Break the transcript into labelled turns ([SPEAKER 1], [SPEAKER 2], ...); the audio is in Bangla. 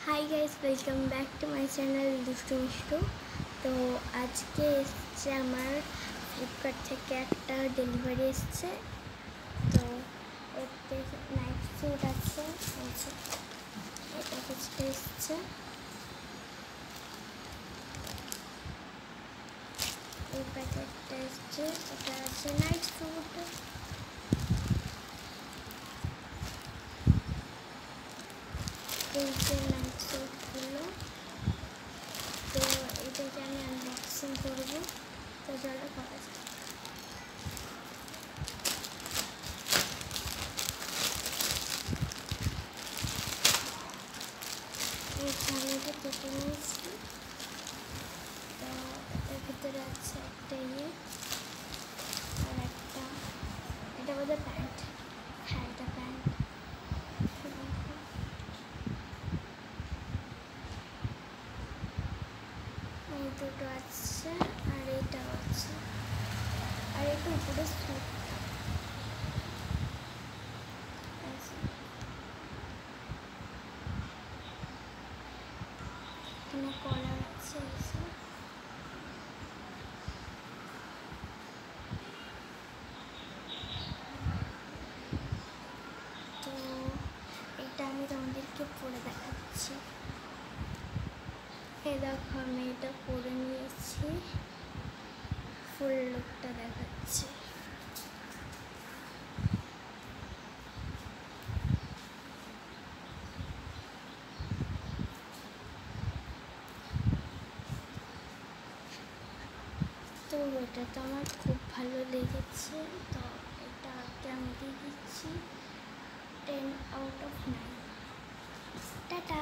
[SPEAKER 1] Hi guys, welcome back to my channel দুষ্টু মিষ্টু। তো আজকে এসছে আমার ফ্লিপকার্ট থেকে একটা ডেলিভারি এসছে। তো এতে নাইট স্যুট আছে, এটা কিছুটা এসছে। এই প্যাকেটটা এসছে, এটা আছে নাইট স্যুট। এই যে নাইট স্যুটগুলো, তো এটাকে আমি আনবক্সিং করবো। তো চলো করা যায়। এই ছানাটা কেটে নিয়েছি। তো এটার ভিতরে আছে একটা আর একটা, এটা বোধহয় প্যান্ট। হ্যাঁ, এটা প্যান্ট। এই দুটো আছে আর এটাও আছে, আর এটা উপরে স্যুটটা আছে। এখানে কলার আছে। তো এটা আমি তোমাদেরকে পরে দেখাচ্ছি। এই দেখো, আমি এটা পরে নিয়েছি, ফুল লুকটা দেখাচ্ছি। তো এটা তো আমার খুব ভালো লেগেছে। তো এটাকে আমি দিয়ে দিচ্ছি 10 out of 9। টাটা।